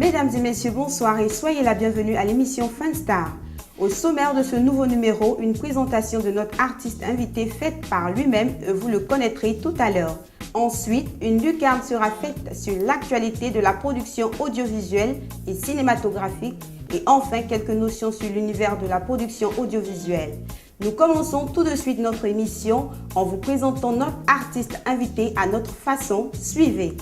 Mesdames et messieurs, bonsoir et soyez la bienvenue à l'émission Funstar. Au sommaire de ce nouveau numéro, une présentation de notre artiste invité faite par lui-même, vous le connaîtrez tout à l'heure. Ensuite, une lucarne sera faite sur l'actualité de la production audiovisuelle et cinématographique et enfin quelques notions sur l'univers de la production audiovisuelle. Nous commençons tout de suite notre émission en vous présentant notre artiste invité à notre façon. Suivez.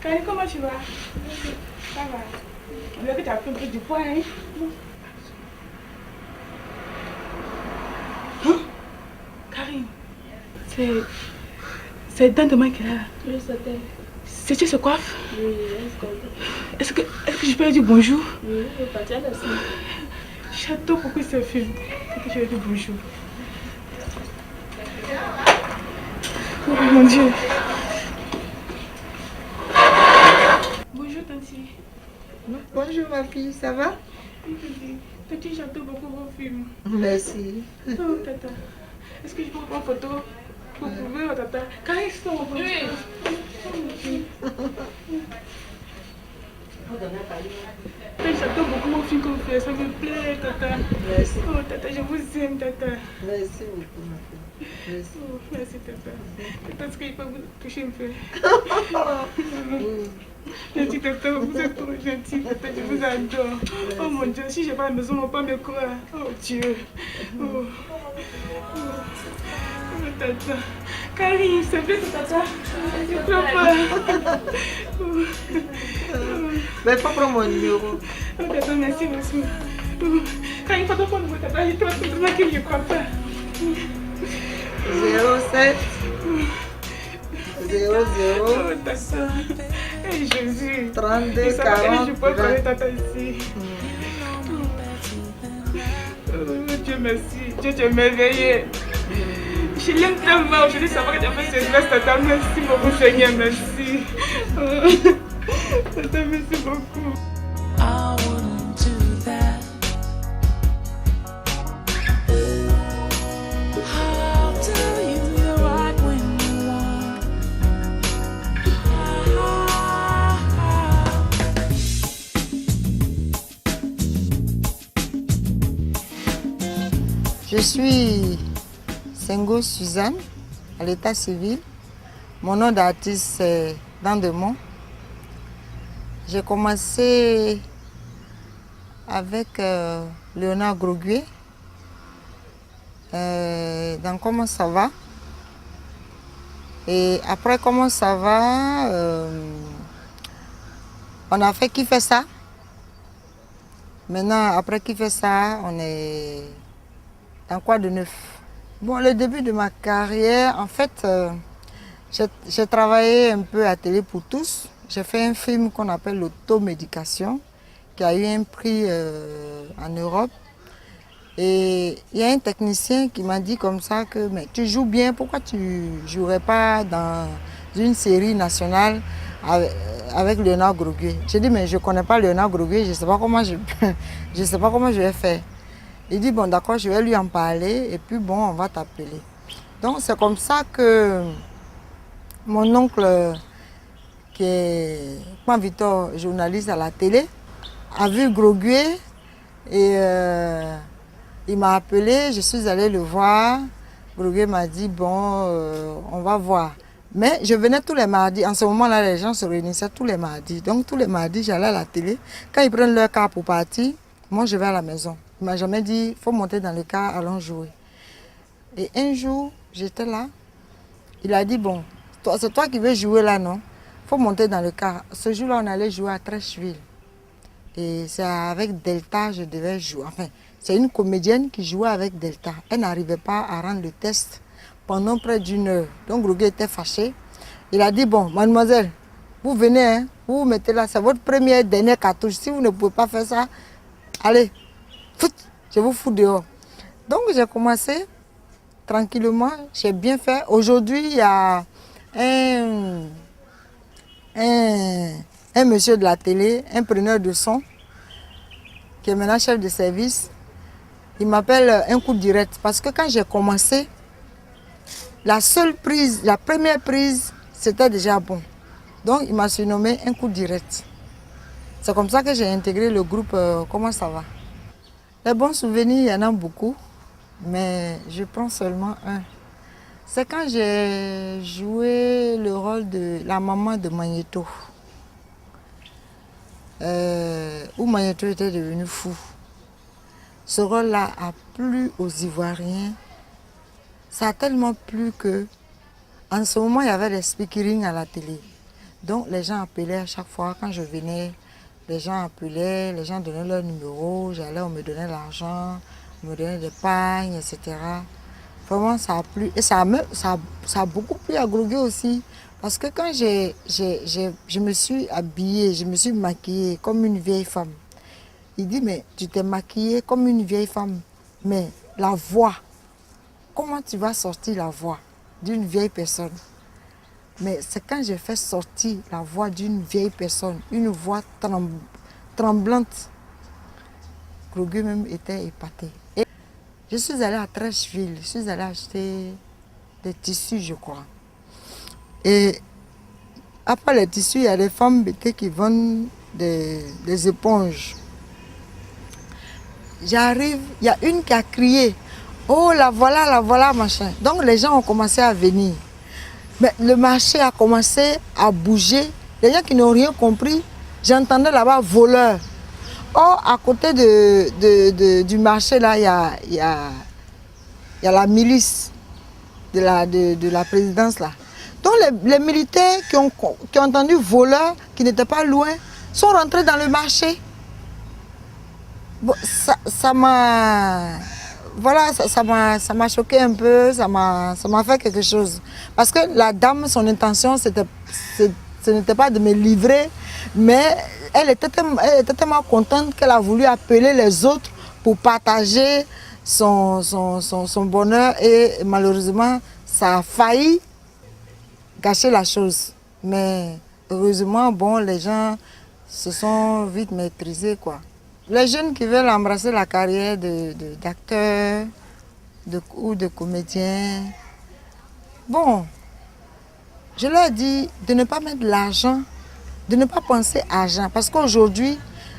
Karine, comment tu vas? Ça va. On dirait que tu as pris un peu du poids, hein? Hein? Karine, c'est dents de moi qui est là. Oui, c'était. C'est tu se coiffe? Oui, est-ce que je peux lui dire bonjour? oui, je vais partir là-dessus. J'adore beaucoup ce film. Est-ce que je lui dire bonjour? Oh mon Dieu. Bonjour, Tanti. Bonjour ma fille, ça va? Tanti, j'adore beaucoup vos films. Merci. Oh, Tata. Est-ce que je peux prendre une photo? Vous pouvez, oh, Tata. Karine, c'est ton photo. Oui. J'adore beaucoup vos films que vous faites. Ça me plaît, Tata. Merci. Oh, Tata, je vous aime, Tata. Merci beaucoup ma fille. Merci. Oh, merci, Tata. Tata, est-ce qu'il peut vous toucher un peu? Merci, Tata. Vous êtes trop gentil, Tata. Je vous adore. Oh mon Dieu, si je vais à la maison, on ne va pas me croire. Oh Dieu. Oh. Oh, Tata. Karine, c'est bien, Tata. Je ne pleure pas. Mais il faut prendre mon numéro. Oh, Tata, merci beaucoup. Oh. Karine, il faut prendre mon Tata. Je ne crois pas. 07 00 Oh, Tata. Hey, Jésus. 32 40 Je peux parler, Tata, ici. Oh, Dieu merci. Dieu t'a merveillé. Je l'aime tellement. Je dis savoir que tu as fait ce geste, Tata. Merci beaucoup, Seigneur. Merci. Oh. Tata, merci beaucoup. Je suis Sengo Suzanne, à l'état civil. Mon nom d'artiste c'est Dandemont. J'ai commencé avec Léonard Groguet dans Comment ça va. Et après Comment ça va, on a fait Qui fait ça. Maintenant, après Qui fait ça, on est dans Quoi de neuf? Bon, le début de ma carrière, en fait, j'ai travaillé un peu à Télé pour tous. J'ai fait un film qu'on appelle l'automédication, qui a eu un prix en Europe. Et il y a un technicien qui m'a dit comme ça que mais tu joues bien, pourquoi tu ne jouerais pas dans une série nationale avec Léonard Groguet? J'ai dit mais je ne connais pas Léonard Groguet, je ne sais pas comment je vais faire. Il dit bon d'accord, je vais lui en parler et puis bon, on va t'appeler. Donc c'est comme ça que mon oncle, qui est Juan Victor, journaliste à la télé, a vu Groguet et il m'a appelé, je suis allée le voir. Groguet m'a dit bon, on va voir. Mais je venais tous les mardis. En ce moment-là, les gens se réunissaient tous les mardis. Donc tous les mardis, j'allais à la télé. Quand ils prennent leur car pour partir, moi je vais à la maison. Il ne m'a jamais dit, il faut monter dans le car, allons jouer. Et un jour, j'étais là, Il a dit, bon, c'est toi qui veux jouer là, non? Il faut monter dans le car. Ce jour-là, on allait jouer à Trècheville. Et c'est avec Delta, je devais jouer. Enfin, c'est une comédienne qui jouait avec Delta. Elle n'arrivait pas à rendre le test pendant près d'une heure. Donc, Roguet était fâché. Il a dit, bon, mademoiselle, vous venez, hein, vous vous mettez là, c'est votre première, dernière cartouche. Si vous ne pouvez pas faire ça, allez, je vous fous dehors. Donc, j'ai commencé tranquillement, j'ai bien fait. Aujourd'hui, il y a un monsieur de la télé, un preneur de son, qui est maintenant chef de service. Il m'appelle un coup direct parce que quand j'ai commencé, la première prise, c'était déjà bon. Donc, il m'a surnommé un coup direct. C'est comme ça que j'ai intégré le groupe Comment ça va? Les bons souvenirs, il y en a beaucoup, mais je prends seulement un. C'est quand j'ai joué le rôle de la maman de Magneto. Où Magneto était devenu fou. Ce rôle-là a plu aux Ivoiriens. Ça a tellement plu que, en ce moment, il y avait des speakerings à la télé. Donc, les gens appelaient à chaque fois. Quand je venais, les gens appelaient, les gens donnaient leur numéro. J'allais, on me donnait l'argent, on me donnait des pagnes, etc. Vraiment, ça a plu. Et ça a beaucoup plu à Groguet aussi. Parce que quand je me suis habillée, je me suis maquillée comme une vieille femme. Il dit, mais tu t'es maquillée comme une vieille femme. Mais la voix, comment tu vas sortir la voix d'une vieille personne? Mais c'est quand j'ai fait sortir la voix d'une vieille personne, une voix tremblante. Groguet même était épaté. Et je suis allée à Trècheville, je suis allée acheter des tissus, je crois. Et après les tissus, il y a des femmes qui vendent des éponges. J'arrive, il y a une qui a crié, oh la voilà, machin. Donc les gens ont commencé à venir. Mais le marché a commencé à bouger. Les gens qui n'ont rien compris, j'entendais là-bas voleurs. Or, à côté du marché, là, il y a la milice de la présidence, là. Donc, les militaires qui ont entendu voleurs, qui n'étaient pas loin, sont rentrés dans le marché. Bon, ça m'a... Voilà, ça m'a choqué un peu, ça m'a fait quelque chose. Parce que la dame, son intention, ce n'était pas de me livrer, mais elle était tellement contente qu'elle a voulu appeler les autres pour partager son bonheur. Et malheureusement, ça a failli gâcher la chose. Mais heureusement, bon, les gens se sont vite maîtrisés, quoi. Les jeunes qui veulent embrasser la carrière d'acteur ou de comédien, bon, je leur dis de ne pas mettre l'argent, de ne pas penser à l'argent. Parce qu'aujourd'hui,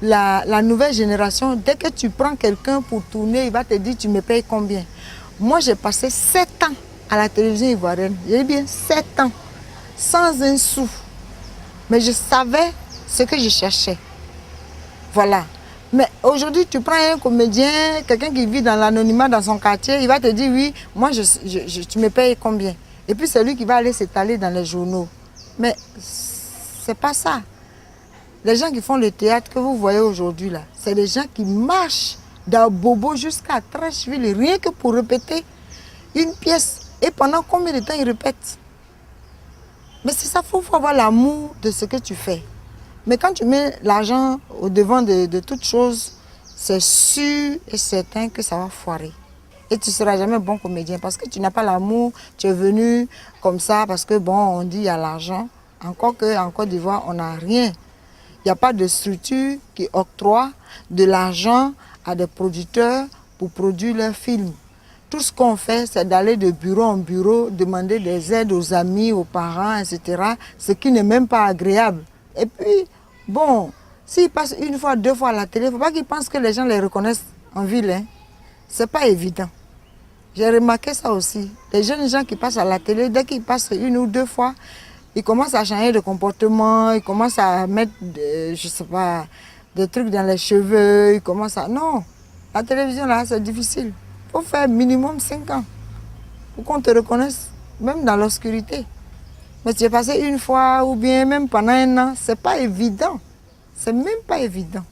la nouvelle génération, dès que tu prends quelqu'un pour tourner, il va te dire tu me payes combien. Moi, j'ai passé 7 ans à la télévision ivoirienne. J'ai dit bien 7 ans, sans un sou. Mais je savais ce que je cherchais. Voilà. Mais aujourd'hui, tu prends un comédien, quelqu'un qui vit dans l'anonymat dans son quartier, il va te dire oui, moi tu me payes combien? Et puis c'est lui qui va aller s'étaler dans les journaux. Mais c'est pas ça. Les gens qui font le théâtre que vous voyez aujourd'hui là, c'est des gens qui marchent d'Abobo jusqu'à Trècheville, rien que pour répéter une pièce. Et pendant combien de temps ils répètent? Mais c'est ça, il faut avoir l'amour de ce que tu fais. Mais quand tu mets l'argent au devant de toute chose, c'est sûr et certain que ça va foirer. Et tu ne seras jamais bon comédien parce que tu n'as pas l'amour, tu es venu comme ça parce que bon, on dit il y a l'argent. Encore qu'en Côte d'Ivoire, on n'a rien. Il n'y a pas de structure qui octroie de l'argent à des producteurs pour produire leurs films. Tout ce qu'on fait, c'est d'aller de bureau en bureau, demander des aides aux amis, aux parents, etc. Ce qui n'est même pas agréable. Et puis, bon, s'ils passent une fois, 2 fois à la télé, il ne faut pas qu'ils pensent que les gens les reconnaissent en ville. Hein. Ce n'est pas évident. J'ai remarqué ça aussi. Les jeunes gens qui passent à la télé, dès qu'ils passent 1 ou 2 fois, ils commencent à changer de comportement, ils commencent à mettre, je sais pas, des trucs dans les cheveux, ils commencent à... Non, la télévision là, c'est difficile. Il faut faire minimum 5 ans pour qu'on te reconnaisse. même dans l'obscurité. Mais tu es passé une fois ou bien même pendant un an, c'est pas évident. C'est même pas évident.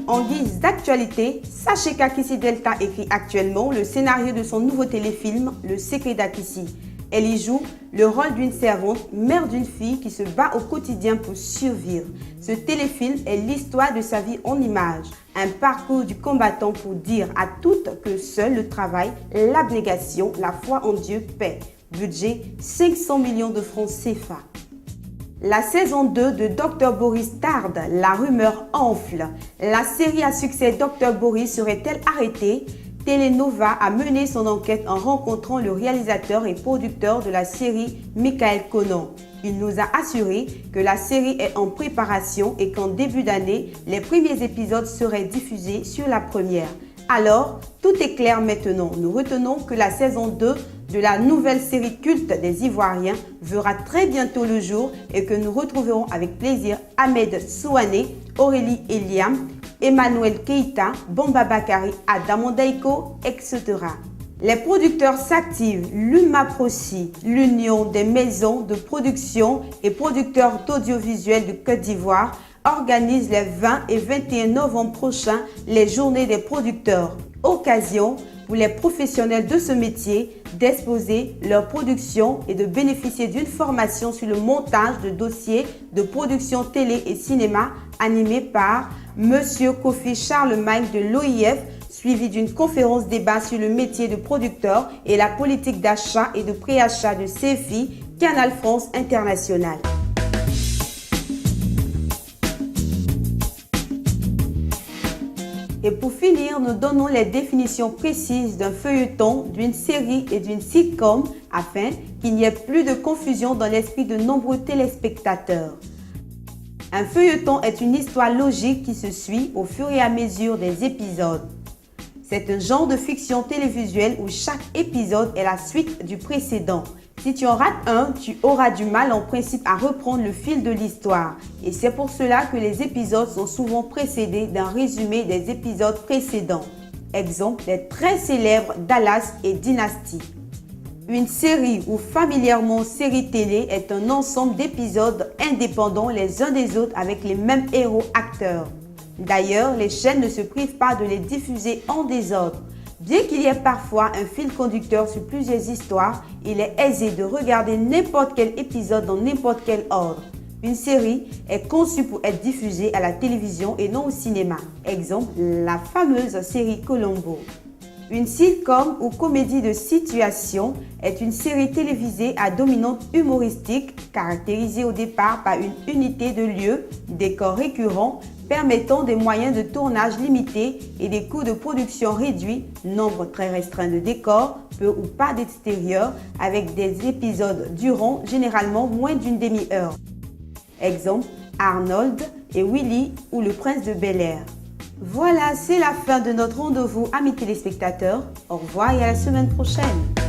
En guise d'actualité, sachez qu'Akissi Delta écrit actuellement le scénario de son nouveau téléfilm Le Secret d'Akissi. Elle y joue le rôle d'une servante, mère d'une fille qui se bat au quotidien pour survivre. Ce téléfilm est l'histoire de sa vie en images, un parcours du combattant pour dire à toutes que seul le travail, l'abnégation, la foi en Dieu paient. Budget 500 millions de francs CFA. La saison 2 de Dr Boris tarde, la rumeur enfle. La série à succès Dr Boris serait-elle arrêtée? Telenova a mené son enquête en rencontrant le réalisateur et producteur de la série, Michael Conan. Il nous a assuré que la série est en préparation et qu'en début d'année, les premiers épisodes seraient diffusés sur la première. Alors, tout est clair maintenant. Nous retenons que la saison 2 de la nouvelle série culte des Ivoiriens verra très bientôt le jour et que nous retrouverons avec plaisir Ahmed Souane, Aurélie Eliam, Emmanuel Keita, Bomba Bakari, Adam Ondaiko, etc. Les producteurs s'activent. L'UMAPROCI, l'Union des maisons de production et producteurs d'audiovisuel de Côte d'Ivoire, organise les 20 et 21 novembre prochains les journées des producteurs. Occasion pour les professionnels de ce métier d'exposer leur production et de bénéficier d'une formation sur le montage de dossiers de production télé et cinéma animé par Monsieur Kofi Charlemagne de l'OIF, suivi d'une conférence débat sur le métier de producteur et la politique d'achat et de préachat de CFI, Canal France International. Et pour finir, nous donnons les définitions précises d'un feuilleton, d'une série et d'une sitcom afin qu'il n'y ait plus de confusion dans l'esprit de nombreux téléspectateurs. Un feuilleton est une histoire logique qui se suit au fur et à mesure des épisodes. C'est un genre de fiction télévisuelle où chaque épisode est la suite du précédent. Si tu en rates un, tu auras du mal en principe à reprendre le fil de l'histoire. Et c'est pour cela que les épisodes sont souvent précédés d'un résumé des épisodes précédents. Exemple, les très célèbres Dallas et Dynasty. Une série ou familièrement série télé est un ensemble d'épisodes indépendants les uns des autres avec les mêmes héros acteurs. D'ailleurs, les chaînes ne se privent pas de les diffuser en désordre. Bien qu'il y ait parfois un fil conducteur sur plusieurs histoires, il est aisé de regarder n'importe quel épisode dans n'importe quel ordre. Une série est conçue pour être diffusée à la télévision et non au cinéma. Exemple, la fameuse série Colombo. Une sitcom ou comédie de situation est une série télévisée à dominante humoristique caractérisée au départ par une unité de lieu, décors récurrents, permettant des moyens de tournage limités et des coûts de production réduits, nombre très restreint de décors, peu ou pas d'extérieur, avec des épisodes durant généralement moins d'une demi-heure. Exemple, Arnold et Willy ou Le Prince de Bel-Air. Voilà, c'est la fin de notre rendez-vous, amis téléspectateurs. Au revoir et à la semaine prochaine.